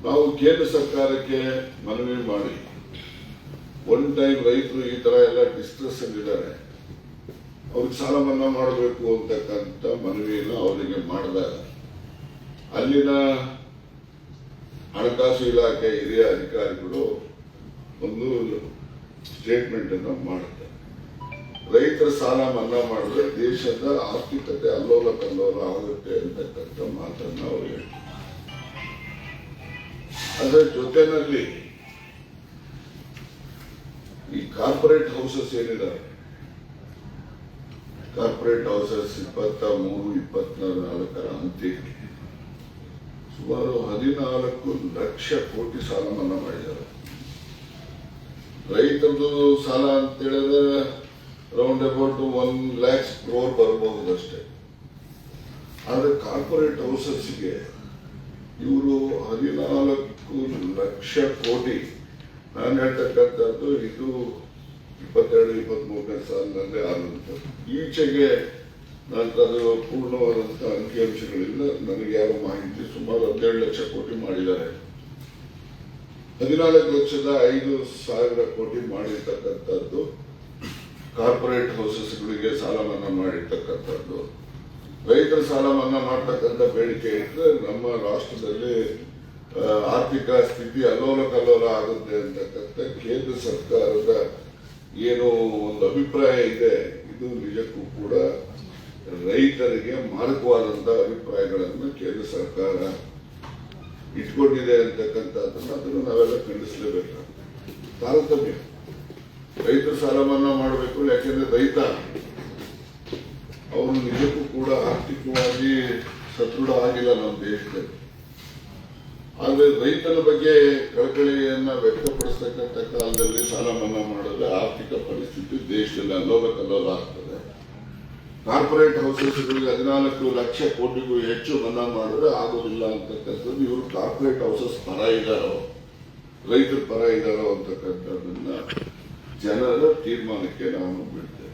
ನಾವು ಕೇಂದ್ರ ಸರ್ಕಾರಕ್ಕೆ ಮನವಿ ಮಾಡಿ ಒನ್ ಟೈಮ್ ರೈತರು ಈ ತರ ಎಲ್ಲ ಡಿಸ್ಟ್ರೆಸ್ ಇದ್ದಾರೆ, ಅವ್ರಿಗೆ ಸಾಲ ಮನ್ನಾ ಮಾಡಬೇಕು ಅಂತಕ್ಕಂಥ ಮನವಿಯನ್ನು ಅವರಿಗೆ ಮಾಡಿದಾಗ ಅಲ್ಲಿನ ಹಣಕಾಸು ಇಲಾಖೆ ಹಿರಿಯ ಅಧಿಕಾರಿಗಳು ಒಂದು ಸ್ಟೇಟ್ಮೆಂಟ್ ಅನ್ನು ಮಾಡುತ್ತಾರೆ. ರೈತರ ಸಾಲ ಮನ್ನಾ ಮಾಡಿದ್ರೆ ದೇಶದ ಆರ್ಥಿಕತೆ ಅಲ್ಲೋಲ ಕಲ್ಲೋಲ ಆಗುತ್ತೆ ಅಂತಕ್ಕಂಥ ಮಾತನ್ನು ಅವರು ಹೇಳ್ತಾರೆ. ಅದರ ಜೊತೆನಲ್ಲಿ ಈ ಕಾರ್ಪೊರೇಟ್ ಹೌಸಸ್ ಏನಿದ್ದಾರೆ, ಕಾರ್ಪೊರೇಟ್ ಹೌಸಸ್ 23-24 ಅಂತ್ಯಕ್ಕೆ ಸುಮಾರು 14 ಲಕ್ಷ ಕೋಟಿ ಸಾಲ ಮನ್ನಾ ಮಾಡಿದ್ದಾರೆ. ರೈತರದು ಸಾಲ ಅಂತ ಹೇಳಿದ್ರೆ ರೌಂಡ್ ಅಬೌಟ್ 1 lakhs crore ಬರಬಹುದಷ್ಟೇ. ಆದರೆ ಕಾರ್ಪೊರೇಟ್ ಹೌಸಸ್ಗೆ ಇವರು 14 ಲಕ್ಷ ಕೋಟಿ, ನಾನು ಹೇಳ್ತಕ್ಕಂಥದ್ದು ಇದು 22-23 ಸಾಲಿನಲ್ಲೇ ಆದಂಥದ್ದು. ಈಚೆಗೆ ನಂತರ ಪೂರ್ಣವಾದಂಥ ಅಂಕಿಅಂಶಗಳಿಂದ ನನಗೆ ಯಾವ ಮಾಹಿತಿ ಸುಮಾರು 17 ಲಕ್ಷ ಕೋಟಿ ಮಾಡಿದ್ದಾರೆ. 14,05,000 ಕೋಟಿ ಮಾಡಿರ್ತಕ್ಕಂಥದ್ದು ಕಾರ್ಪೊರೇಟ್ ಹೌಸಸ್ಗಳಿಗೆ ಸಾಲ ಮನ್ನಾ ಮಾಡಿರ್ತಕ್ಕಂಥದ್ದು. ರೈತರ ಸಾಲ ಮನ್ನಾ ಮಾಡತಕ್ಕಂಥ ಬೇಡಿಕೆ ಇಟ್ಟರೆ ನಮ್ಮ ರಾಷ್ಟ್ರದಲ್ಲಿ ಆರ್ಥಿಕ ಸ್ಥಿತಿ ಅಲ್ಲೋಲ ಕಲ್ಲೋಲ ಆಗುತ್ತೆ ಅಂತಕ್ಕಂಥ ಕೇಂದ್ರ ಸರ್ಕಾರದ ಏನು ಒಂದು ಅಭಿಪ್ರಾಯ ಇದೆ, ಇದು ನಿಜಕ್ಕೂ ಕೂಡ ರೈತರಿಗೆ ಮಾರಕವಾದಂಥ ಅಭಿಪ್ರಾಯಗಳನ್ನು ಕೇಂದ್ರ ಸರ್ಕಾರ ಇಟ್ಕೊಂಡಿದೆ ಅಂತಕ್ಕಂಥದ್ದನ್ನು ಅದನ್ನು ನಾವೆಲ್ಲ ಖಂಡಿಸಲೇಬೇಕಾಗ್ತದೆ. ತಾರತಮ್ಯ ರೈತರ ಸಾಲ ಮನ್ನಾ ಮಾಡಬೇಕು, ಯಾಕೆಂದ್ರೆ ರೈತ ಅವರು ನಿಜಕ್ಕೂ ಕೂಡ ಆರ್ಥಿಕವಾಗಿ ಸದೃಢ ಆಗಿಲ್ಲ ನಮ್ಮ ದೇಶದಲ್ಲಿ. ಆದರೆ ರೈತನ ಬಗ್ಗೆ ಕಳಕಳಿಯನ್ನ ವ್ಯಕ್ತಪಡಿಸತಕ್ಕಂಥ ಕಾಲದಲ್ಲಿ ಸಾಲ ಮನ್ನಾ ಮಾಡಿದ್ರೆ ಆರ್ಥಿಕ ಪರಿಸ್ಥಿತಿ ದೇಶದಲ್ಲಿ ಅಲ್ಲೋಲ ಕಲ್ಲೋಲ ಆಗ್ತದೆ. ಕಾರ್ಪೊರೇಟ್ ಹೌಸಸ್ಗಳಿಗೆ 14 ಲಕ್ಷ ಕೋಟಿಗೂ ಹೆಚ್ಚು ಮನ್ನಾ ಮಾಡಿದ್ರೆ ಆಗೋದಿಲ್ಲ ಅಂತಕ್ಕಂಥದ್ದು ಇವರು ಕಾರ್ಪೊರೇಟ್ ಹೌಸಸ್ ಪರ ಇದ್ದಾರೋ ರೈತರ ಪರ ಇದ್ದಾರೋ ಅಂತಕ್ಕಂಥದ್ದನ್ನ ಜನರ ತೀರ್ಮಾನಕ್ಕೆ ನಾವು ಬಿಡ್ತೇವೆ.